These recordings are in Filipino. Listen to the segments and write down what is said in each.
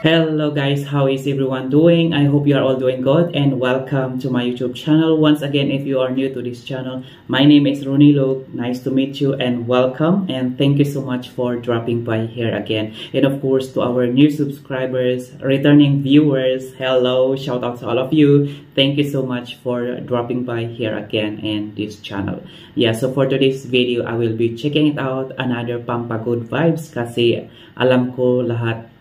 Hello guys, how is everyone doing? I hope you are all doing good and welcome to my YouTube channel. Once again, if you are new to this channel, my name is Ronilo. Nice to meet you and welcome, and thank you so much for dropping by here again. And of course, to our new subscribers, returning viewers, hello, shout out to all of you. Thank you so much for dropping by here again in this channel. Yeah, so for today's video, I will be checking it out, another Pampa Good Vibes, kasi alam ko lahat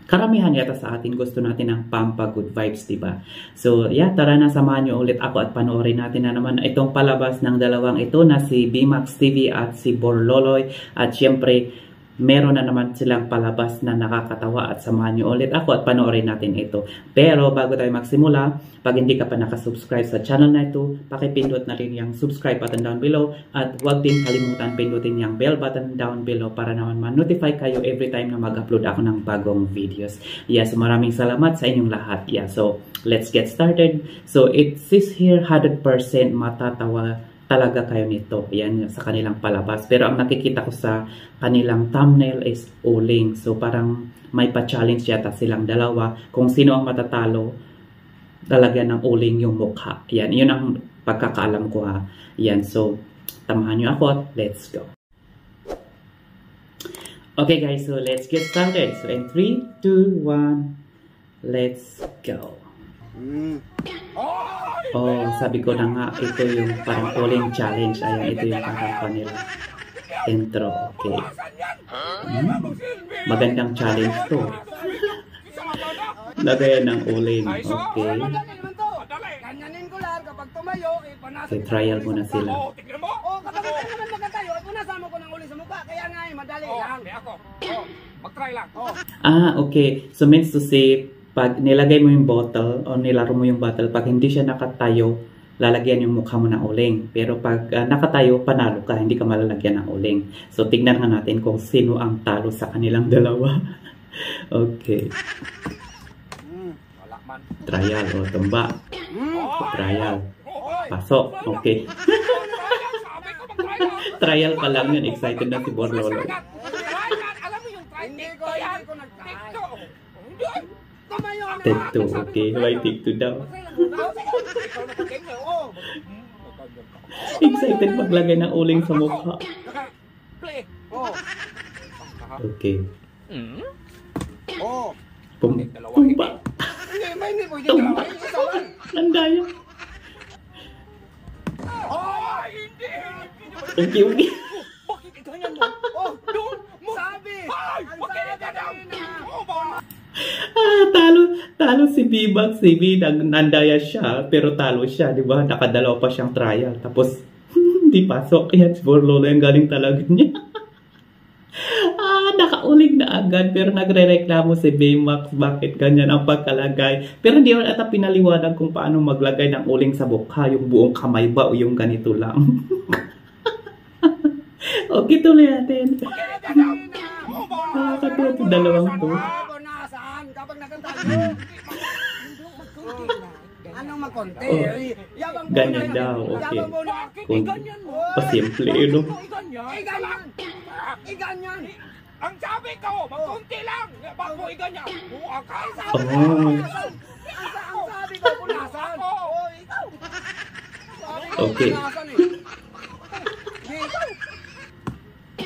karamihan yata sa atin gusto natin ng Pampa Good Vibes, diba? So, yeah, tara na, samahan nyo ulit ako at panoorin natin na naman itong palabas ng dalawang ito na si BMAX TV at si Borloloy. At syempre, meron na naman silang palabas na nakakatawa at samahan nyo ulit ako at panoorin natin ito. Pero bago tayo magsimula, pag hindi ka pa nakasubscribe sa channel na ito, pakipindot na rin yung subscribe button down below at huwag din kalimutan pindutin yung bell button down below para naman ma-notify kayo every time na mag-upload ako ng bagong videos. Yeah, so maraming salamat sa inyong lahat. Yeah, so let's get started. So it says here 100% matatawa talaga kayo nito. Yan sa kanilang palabas. Pero ang nakikita ko sa kanilang thumbnail is uling. So parang may pa-challenge yata silang dalawa kung sino ang matatalo, lalagyan ng uling yung mukha. Yan, yun ang pagkakaalam ko ha. Yan, so tamahan nyo ako at let's go. Okay guys, so let's get started. So in 3, 2, 1, let's go. Oh, sabi ko na nga, ito yung parang uling challenge. Ayan, ito yung parang kanila intro. Okay. Magandang challenge to. Lagayan ng uling. Okay. Okay, trial muna sila. Ah, okay. So means to say, pag nilagay mo yung bottle o nilaro mo yung bottle, pag hindi siya nakatayo, lalagyan yung mukha mo ng uling. Pero pag nakatayo, panalo ka, hindi ka malalagyan ng uling. So tignan nga natin kung sino ang talo sa kanilang dalawa. Okay. Trial o tumba. Trial. Pasok. Okay. Trial pa lang yun. Excited na si Borloloy. Take 2, okay. Why take 2 daw? Excited maglagay ng uling sa mukha. Okay. Tumba. Tumba. Ang daya. Okay, okay. Talo si BMAX TV, nandaya siya, pero talo siya, di ba? Nakadalaw pa siyang trial, tapos hindi pasok. Yan, si Borloloy ang galing talaga niya. Nakauling na agad, pero nagre-reklamo si BMAX, bakit ganyan ang pagkalagay. Pero hindi naman ata pinaliwanag kung paano maglagay ng uling sa mukha, yung buong kamay ba o yung ganito lang. Okay, tuloy natin. Nakakatuwa ito dalawang to. Anong makonte? Ganyan daw, okay. Kung pasimple, no? Iganyan! Ang sabi ko, magkunti lang! Bago iganyan! Buka ka! Oh. Ang sabi ko, punasan! Okay.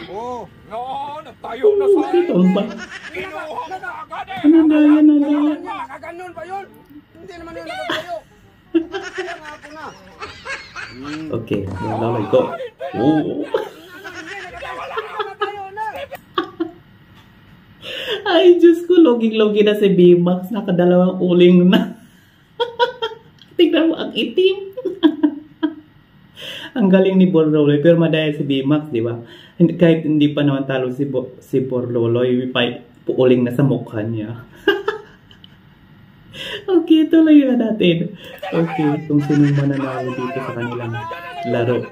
Oh, no, nagtayo na sa Okay, tumba. Kinuha na agad eh! Ano daya? Nakaganon ba yun? Hindi naman yun nakatayo. Kaya nga po na. Okay, Borloloy ko. Oh. Ay, Diyos ko, loging-logi na si BMAX. Nakadalawang uling na. Tignan mo, ang itim. Ang galing ni Borloloy, pero madaya si BMAX, di ba? Kahit hindi pa naman talo si Borloloy, uling na sa mukha niya. Okay, tuloy na natin. Okay, kung sino mananalo dito sa kanilang laro.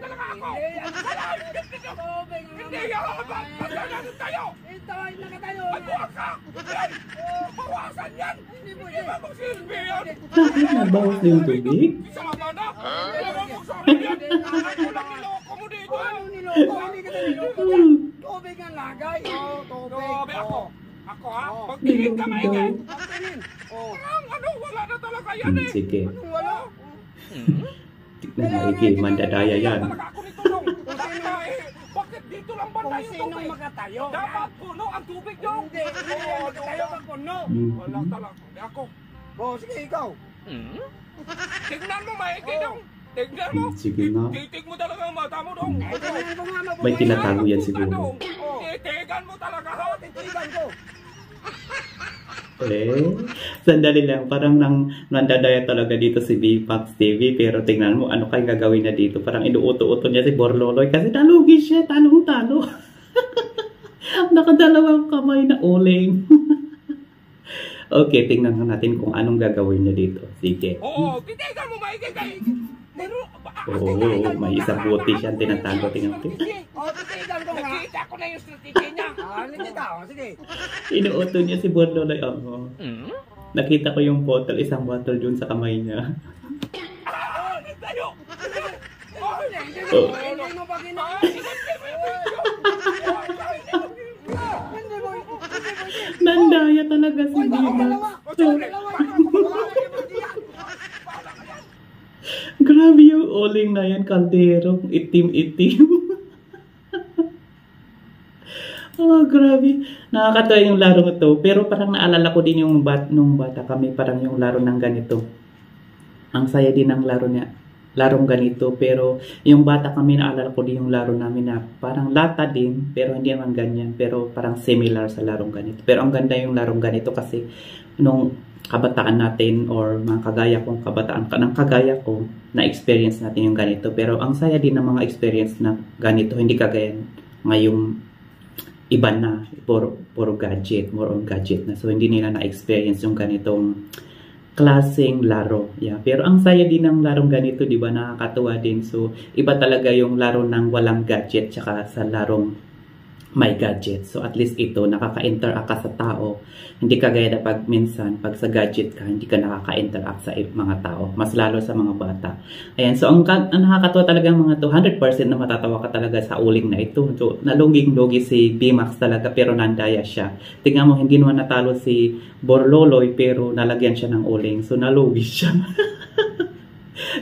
Bakit nabawas na yung tubig? Tubig ang lagay. Tubig ako. Ako ha? Oo. Magtingin ka maigi. Pagtingin. Oh. Ano, wala na talaga yan eh. Sige. Anong wala? Tignan maigi, mandadaya yan. Talaga ako nito nung. Bakit dito lang ba Kung tayo sinong tubig? makatayo. Dapat puno ang tubig yung. Hindi. Hindi. Makatayo ka puno. Wala talaga. Ako. Oh, sige ikaw. Tignan mo maigi dong. Tignan mo. Sige nga. Titig mo talaga ang mata mo dong. Eh, tingnan ko nga mabuti. May tinatago yan siguro. Oh. Titigan mo talaga ha. Titigan ko. Sandali lang. Parang nandadaya talaga dito si BMAX TV. Pero tingnan mo, ano kayong gagawin niya dito? Parang inuuto-uto niya si Borloloy. Kasi talugi siya. Talong-talo. Nakadalawang kamay na uling. Okay, tingnan natin kung anong gagawin niya dito. Sige. Oo, titigan mo maigi kay. Pero, Oo, may isang buti siyang tinatago. Tingnan natin. Oh, titigan ko nga. nakita ko na yung strategy niya. Nakita ko. Sige. Inuuto niya si Borloloy. Oo. Nakita ko yung bottle, isang bottle dun sa kamay niya. Tayo. Hindi mo ba ginawa? Nandaya talaga si BMAX. Grabe yung uling na yan, kaldero. Itim-itim. Oh, grabe. Nakakatawa yung larong ito. Pero parang naalala ko din yung nung bata kami, parang yung laro ng ganito. Ang saya din ng laro niya. Larong ganito. Pero yung bata kami, naalala ko din yung laro namin na parang lata din. Pero hindi naman ganyan. Pero parang similar sa larong ganito. Pero ang ganda yung larong ganito kasi nung kabataan natin or mga kagaya kong kabataan ng kagaya ko, na-experience natin yung ganito. Pero ang saya din ng mga experience na ganito. Hindi kagaya ngayong iba na, puro gadget, more on gadget na. So, hindi nila na-experience yung ganitong klaseng laro. Yeah. Pero ang saya din ng larong ganito, di ba? Nakakatuwa din. So, iba talaga yung laro ng walang gadget tsaka sa larong may gadget. So, at least ito, nakaka-interact ka sa tao. Hindi kagaya na pag minsan, pag sa gadget ka, hindi ka nakaka-interact sa mga tao. Mas lalo sa mga bata. Ayan. So, ang nakakatuwa talaga mga to, 100% na matatawa ka talaga sa uling na ito. So, naluging-lugi si BMAX talaga, pero nandaya siya. Tingnan mo, hindi naman natalo si Borloloy, pero nalagyan siya ng uling. So, nalugi siya.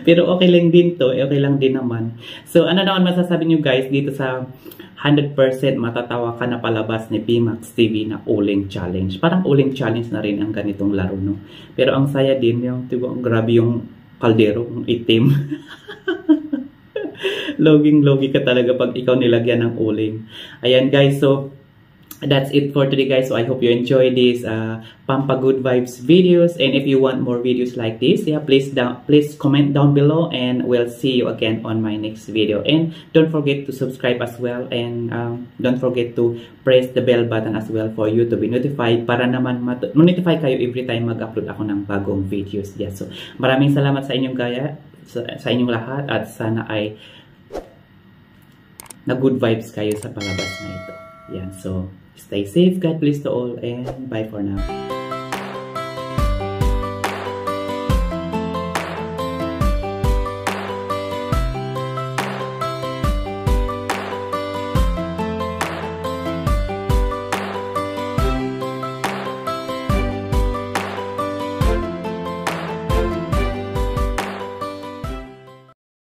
Pero okay lang din to. Okay lang din naman. So, ano naman masasabi nyo guys dito sa 100% matatawa ka na palabas ni BMAX TV na uling challenge. Parang uling challenge na rin ang ganitong laro, no? Pero ang saya din, yung, diba, grabe yung kaldero, yung itim. Loging-logi ka talaga pag ikaw nilagyan ng uling. Ayan guys, so that's it for today guys. So I hope you enjoy this Pampa Good Vibes videos, and if you want more videos like this, yeah, please comment down below, and we'll see you again on my next video. And don't forget to subscribe as well, and don't forget to press the bell button as well for you to be notified, para naman notify kayo every time mag-upload ako ng bagong videos. Yeah, so maraming salamat sa inyong sa inyong lahat, at sana ay na good vibes kayo sa palabas na ito. Yan, so stay safe, God bless to all, and bye for now.